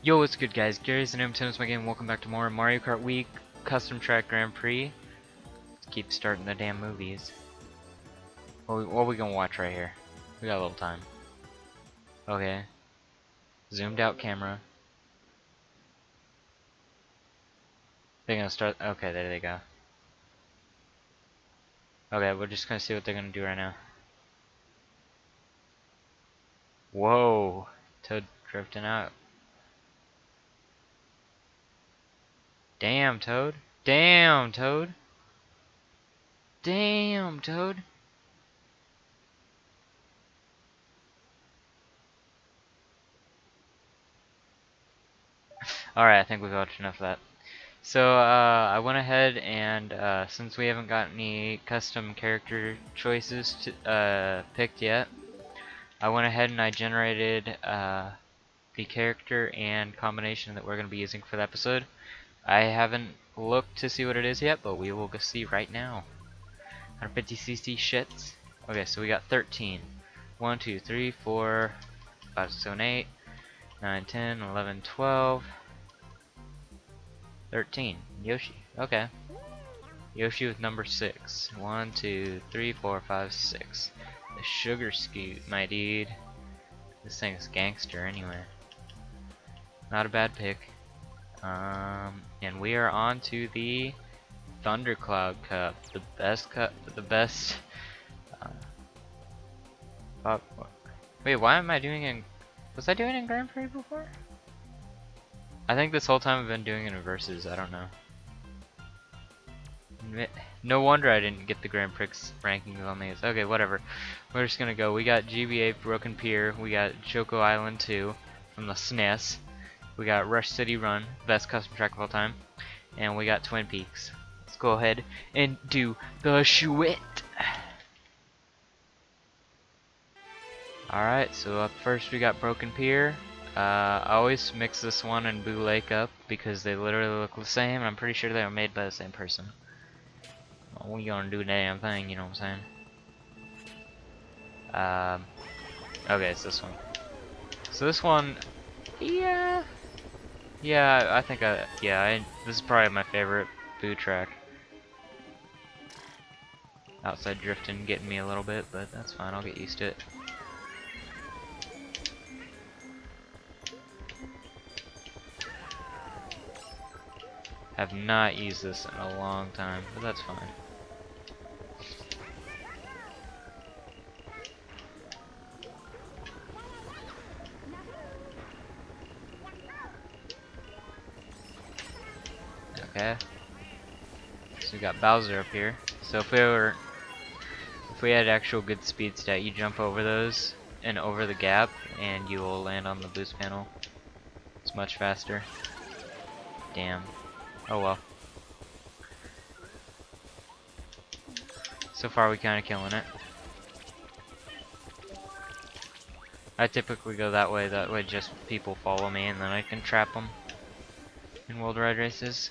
Yo, what's good guys? Gary's the name, Tim's my game. Welcome back to more Mario Kart Wii Custom Track Grand Prix. Let's keep starting the damn movies. What we gonna watch right here? We got a little time. Okay. Zoomed out camera. They're gonna start. Okay, there they go. Okay, we're just gonna see what they're gonna do right now. Whoa! Toad drifting out. Damn, Toad. Damn, Toad. Damn, Toad. Alright, I think we've watched enough of that. So I went ahead and since we haven't got any custom character choices picked yet, I went ahead and I generated the character and combination that we're going to be using for the episode. I haven't looked to see what it is yet, but we will go see right now. 150cc shits. Okay, so we got 13. 1, 2, 3, 4, 5, 6, 7, 8, 9, 10, 11, 12. 13. Yoshi. Okay. Yoshi with number 6. 1, 2, 3, 4, 5, 6. The Sugar Scoot, my dude. This thing's gangster anyway. Not a bad pick. And we are on to the ThunderCloud Cup. The best cup. The best. Wait, why am I doing it? Was I doing it in Grand Prix before? I think this whole time I've been doing it in Versus. I don't know. No wonder I didn't get the Grand Prix rankings on these. Okay, whatever. We're just gonna go. We got GBA Broken Pier. We got Choco Island 2 from the SNES. We got Rush City Run, best custom track of all time. And we got Twin Peaks. Let's go ahead and do the shit. Alright, so up first we got Broken Pier. I always mix this one and Boo Lake up because they literally look the same. I'm pretty sure they were made by the same person. We gonna do the damn thing, you know what I'm saying? Okay, it's this one. So this one, yeah, I think this is probably my favorite Boo track. Outside drifting getting me a little bit, but that's fine, I'll get used to it. Have not used this in a long time, but that's fine. Okay. So we got Bowser up here. So if we had actual good speed stat, you jump over those and over the gap, and you will land on the boost panel. It's much faster. Damn. Oh well. So far we kinda killing it. I typically go that way just people follow me and then I can trap them in World Ride Races.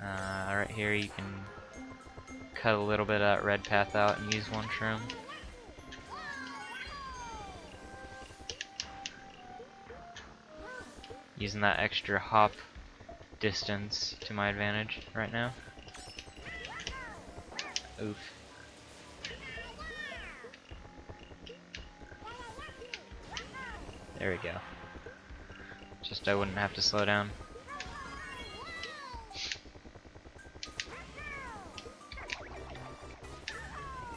Right here you can cut a little bit of that red path out and use one shroom. Using that extra hop distance to my advantage right now. Oof. There we go. Just I wouldn't have to slow down.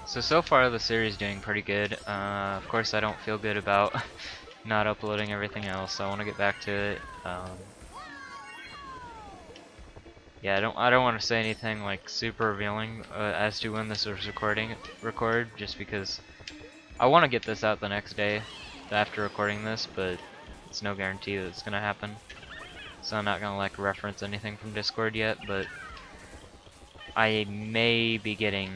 So far the series is doing pretty good. Of course I don't feel good about not uploading everything else, so I want to get back to it. Yeah, I don't want to say anything like super revealing as to when this was record, just because I want to get this out the next day after recording this, but it's no guarantee that it's gonna happen. So I'm not gonna like reference anything from Discord yet, but I may be getting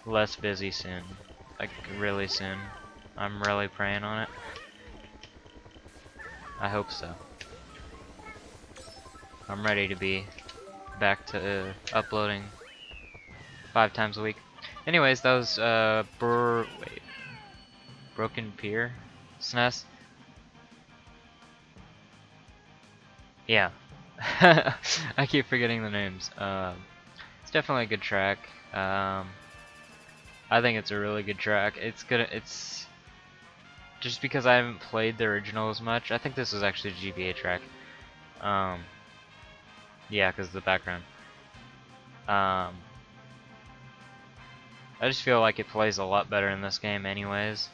less busy soon, like really soon. I'm really praying on it. I hope so. I'm ready to be back to uploading 5 times a week. Anyways, that was Broken Pier SNES. Yeah. I keep forgetting the names. It's definitely a good track. I think it's a really good track. It's just because I haven't played the original as much. I think this was actually a GBA track. Um, yeah, because of the background. Um, I just feel like it plays a lot better in this game, anyways.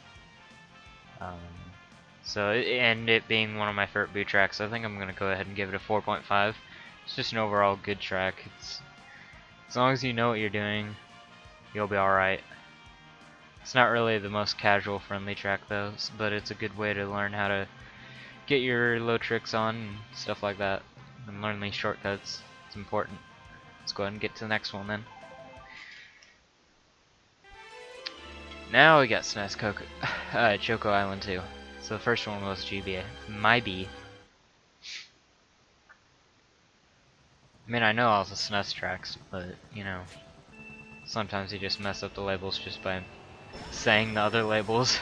Um, and it being one of my favorite boot tracks, I think I'm gonna go ahead and give it a 4.5. It's just an overall good track. It's as long as you know what you're doing, you'll be alright. It's not really the most casual friendly track though, but it's a good way to learn how to get your low tricks on and stuff like that, and learn these shortcuts. It's important. Let's go ahead and get to the next one then. Now we got SNES Choco Island 2. So the first one was GBA. My B. I mean, I know all the SNES tracks, but, you know, sometimes you just mess up the labels just by saying the other labels.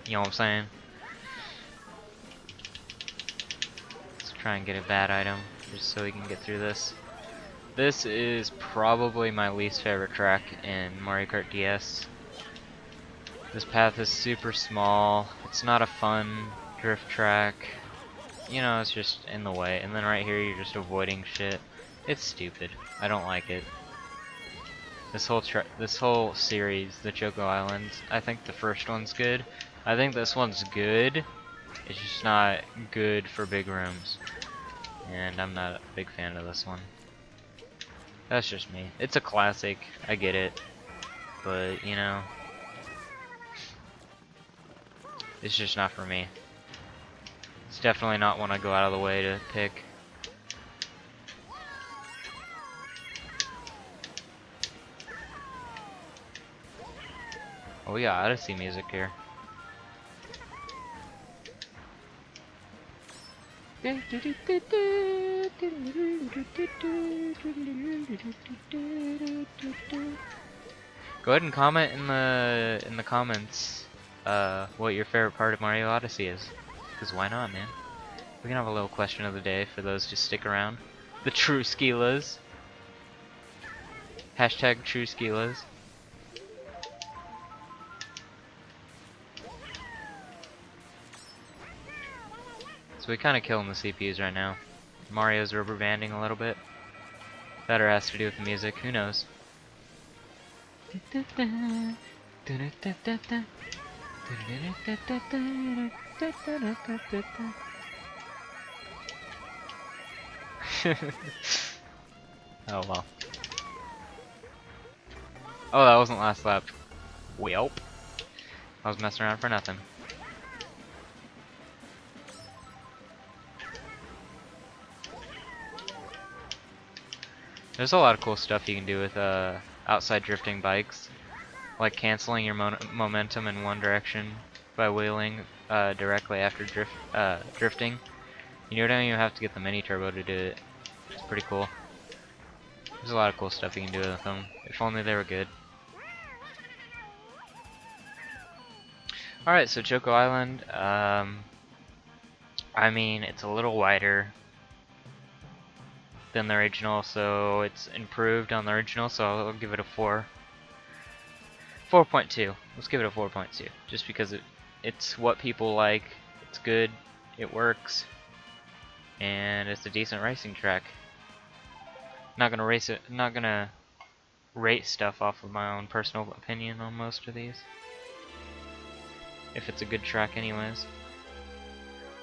You know what I'm saying? Let's try and get a bad item, just so we can get through this. This is probably my least favorite track in Mario Kart DS. This path is super small. It's not a fun drift track. You know, it's just in the way. And then right here, you're just avoiding shit. It's stupid. I don't like it. This whole series, the Choco Islands, I think the first one's good. I think this one's good. It's just not good for big rooms. And I'm not a big fan of this one. That's just me. It's a classic. I get it. But, you know, it's just not for me. It's definitely not one I go out of the way to pick. Oh, we got Odyssey music here. Go ahead and comment in the comments what your favorite part of Mario Odyssey is. Cause why not, man? We can have a little question of the day for those to stick around. The true Skeelas. Hashtag true Skeelas. So we kind of killing the CPUs right now. Mario's rubber banding a little bit. Better has to do with the music. Who knows? Oh well. Oh, that wasn't last lap. Welp. I was messing around for nothing. There's a lot of cool stuff you can do with outside drifting bikes, like canceling your momentum in one direction by wheeling directly after drifting. You don't even have to get the mini turbo to do it. It's pretty cool. There's a lot of cool stuff you can do with them. If only they were good. Alright, so Choco Island. I mean, it's a little wider than the original, so it's improved on the original, so I'll give it a 4. 4.2. Let's give it a 4.2. Just because it's what people like, it's good, it works, and it's a decent racing track. Not gonna rate stuff off of my own personal opinion on most of these. If it's a good track anyways.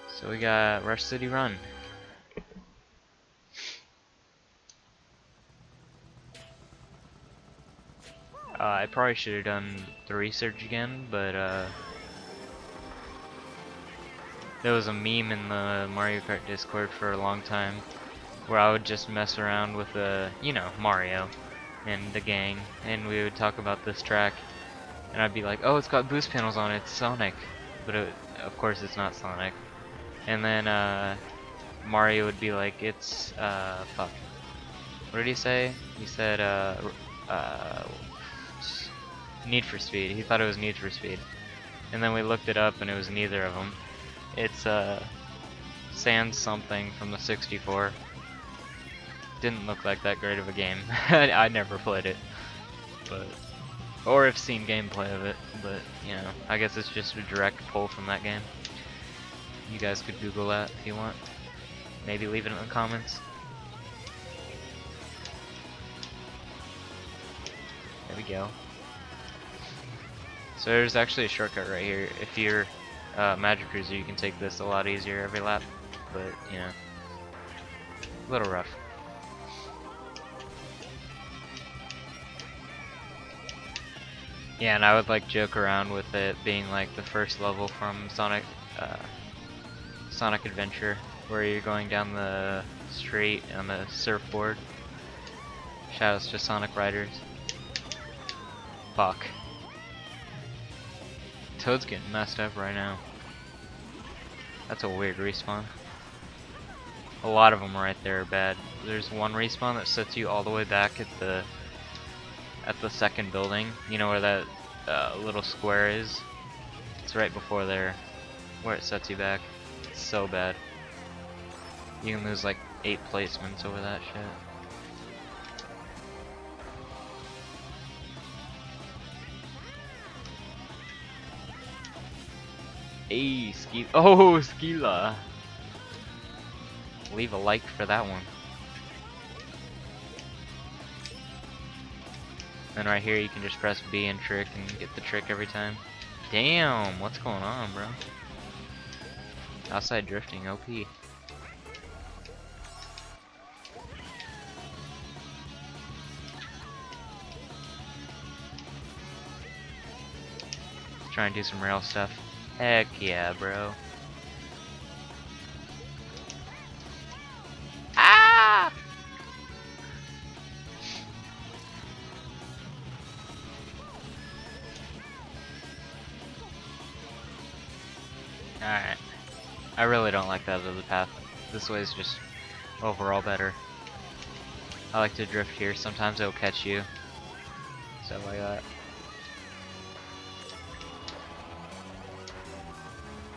So we got Rush City Run. I probably should have done the research again, but there was a meme in the Mario Kart Discord for a long time where I would just mess around with you know, Mario and the gang, and we would talk about this track, and I'd be like, oh, it's got boost panels on it, it's Sonic, but of course it's not Sonic. And then Mario would be like, it's fuck. What did he say? He said Need for Speed. He thought it was Need for Speed. And then we looked it up and it was neither of them. It's Sans something from the 64. Didn't look like that great of a game. I never played it, but or have seen gameplay of it, but you know, I guess it's just a direct pull from that game. You guys could Google that if you want. Maybe leave it in the comments. There we go. So there's actually a shortcut right here. If you're Magic Cruiser, you can take this a lot easier every lap, but you know, a little rough. Yeah, and I would like joke around with it being like the first level from Sonic Adventure, where you're going down the street on a surfboard. Shoutouts to Sonic Riders. Fuck. Toad's getting messed up right now. That's a weird respawn. A lot of them right there are bad. There's one respawn that sets you all the way back at the second building. You know where that little square is? It's right before there, where it sets you back. It's so bad. You can lose like 8 placements over that shit. Hey, Skila. Leave a like for that one. Then right here you can just press B and trick and get the trick every time. Damn, what's going on, bro? Outside drifting, OP. Try and do some rail stuff. Heck yeah, bro. Ah! Alright. I really don't like that other path. This way is just overall better. I like to drift here. Sometimes it'll catch you. Stuff like that.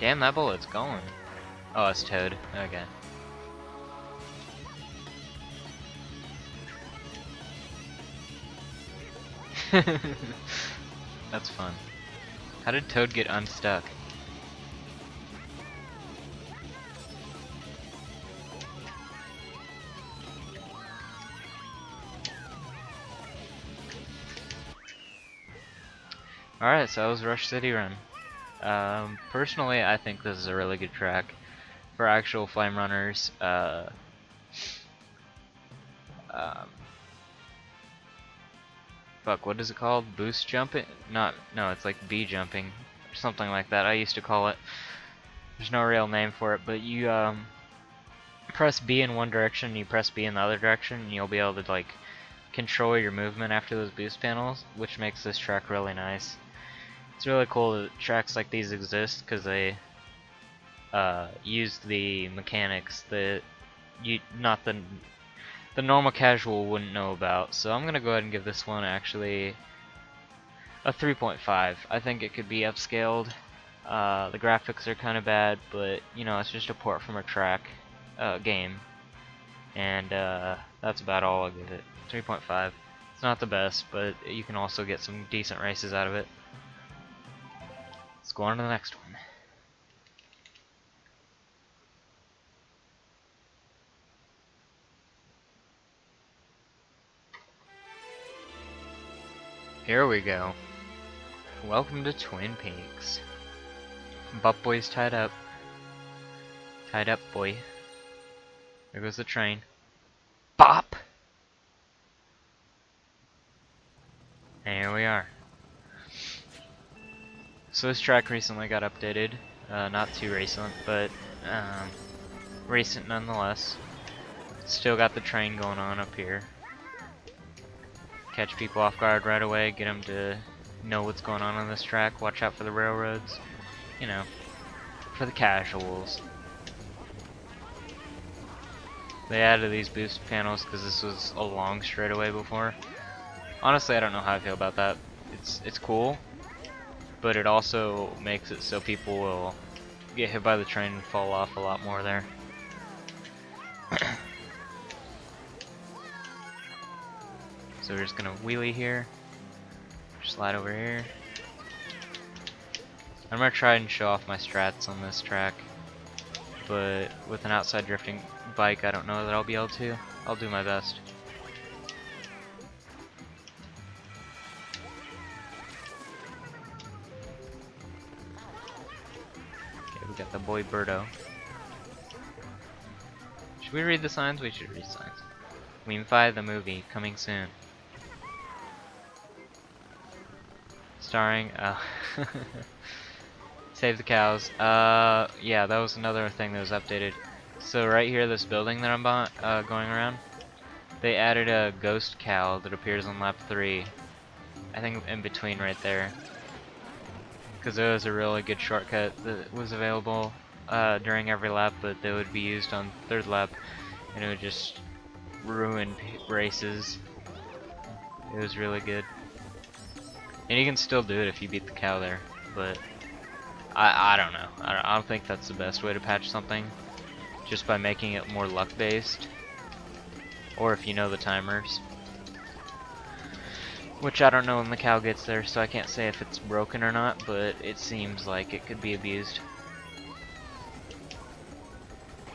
Damn, that bullet's going. Oh, it's Toad. Okay. That's fun. How did Toad get unstuck? Alright, so that was Rush City Run. Personally, I think this is a really good track for actual flame runners. Fuck, what is it called? Boost jumping? No, it's like B jumping, or something like that. I used to call it. There's no real name for it, but you press B in one direction, and you press B in the other direction, and you'll be able to like control your movement after those boost panels, which makes this track really nice. It's really cool that tracks like these exist because they use the mechanics that not the normal casual wouldn't know about. So I'm gonna go ahead and give this one actually a 3.5. I think it could be upscaled. The graphics are kind of bad, but you know, it's just a port from a track game, and that's about all I'll give it. 3.5. It's not the best, but you can also get some decent races out of it. Let's go on to the next one. Here we go. Welcome to Twin Peaks. Butt Boy's tied up. Tied up, boy. There goes the train. Bop! And here we are. So this track recently got updated. Not too recent, but recent nonetheless. Still got the train going on up here. Catch people off guard right away, get them to know what's going on this track, watch out for the railroads, you know, for the casuals. They added these boost panels because this was a long straightaway before. Honestly, I don't know how I feel about that. It's cool, but it also makes it so people will get hit by the train and fall off a lot more there. So we're just gonna wheelie here, slide over here. I'm gonna try and show off my strats on this track, but with an outside drifting bike, I don't know that I'll be able to. I'll do my best. Okay, we got the boy Birdo. Should we read the signs? We should read signs. Ween5 the movie, coming soon. Starring, Save the cows. Yeah, that was another thing that was updated. So right here, this building that I'm going around, they added a ghost cow that appears on lap 3. I think in between right there. Because it was a really good shortcut that was available during every lap, but they would be used on 3rd lap, and it would just ruin races. It was really good. And you can still do it if you beat the cow there, but I don't know. I don't think that's the best way to patch something, just by making it more luck based, or if you know the timers. Which I don't know when the cow gets there, so I can't say if it's broken or not, but it seems like it could be abused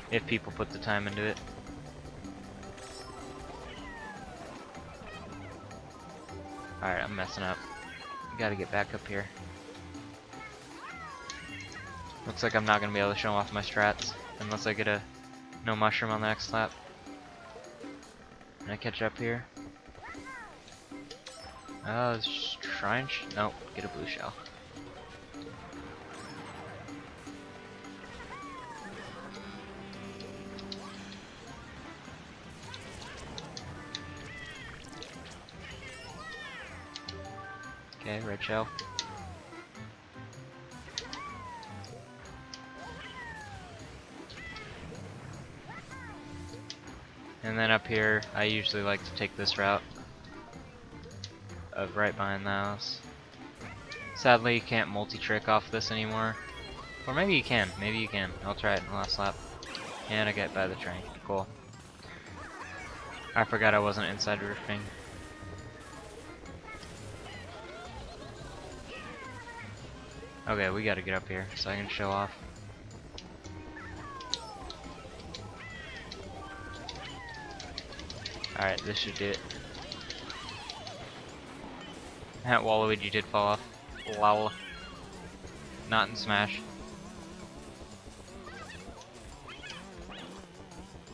if people put the time into it. Alright, I'm messing up. Gotta get back up here. Looks like I'm not gonna be able to show off my strats unless I get a no mushroom on the next lap. Can I catch up here? Let's try and nope, get a blue shell. Okay, red shell. And then up here, I usually like to take this route of right behind the house. Sadly, you can't multi-trick off this anymore. Or maybe you can. Maybe you can. I'll try it in the last lap. And I get by the train. Cool. I forgot I wasn't inside drifting. Okay, we gotta get up here so I can show off. Alright, this should do it. That Waluigi did fall off. Lol. Not in Smash.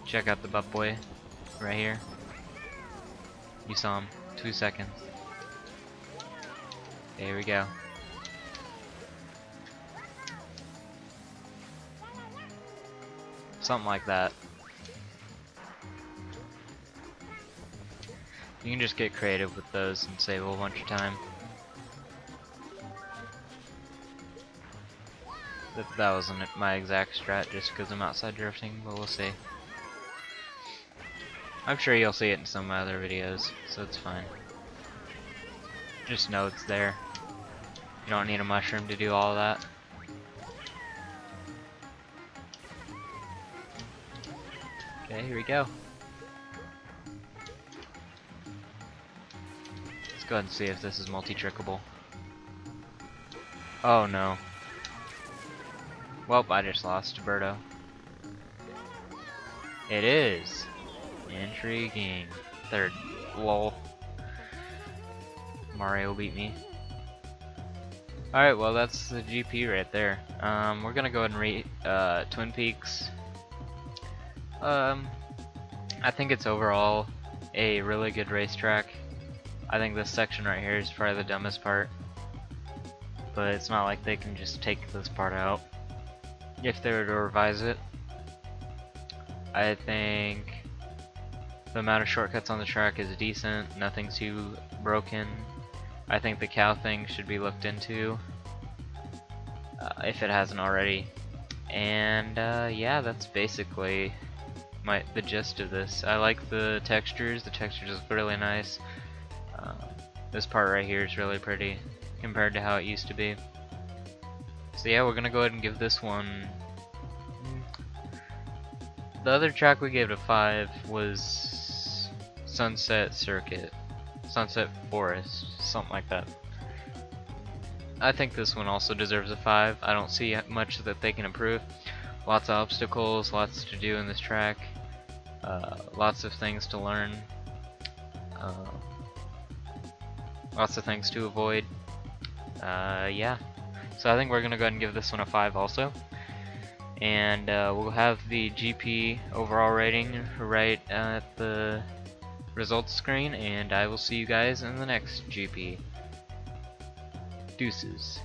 Check out the butt boy right here. You saw him. 2 seconds. There we go. Something like that. You can just get creative with those and save a whole bunch of time. That wasn't my exact strat just because I'm outside drifting, but we'll see. I'm sure you'll see it in some of my other videos, so it's fine. Just know it's there. You don't need a mushroom to do all of that. Okay, here we go. Let's go ahead and see if this is multi-trickable. Oh no. Well, I just lost to Birdo. It is. Intriguing. 3rd. Lol. Mario beat me. Alright, well that's the GP right there. We're gonna go ahead and rate Twin Peaks. I think it's overall a really good racetrack. I think this section right here is probably the dumbest part. But it's not like they can just take this part out if they were to revise it. I think the amount of shortcuts on the track is decent, nothing too broken. I think the cow thing should be looked into if it hasn't already. And yeah, that's basically the gist of this. I like the textures look really nice. This part right here is really pretty compared to how it used to be. So yeah, we're gonna go ahead and give this one. The other track we gave it a 5 was Sunset Circuit. Sunset Forest, something like that. I think this one also deserves a 5. I don't see much that they can improve. Lots of obstacles, lots to do in this track, lots of things to learn, lots of things to avoid. Yeah, so I think we're gonna go ahead and give this one a 5 also. And we'll have the GP overall rating right at the results screen, and I will see you guys in the next GP. Deuces.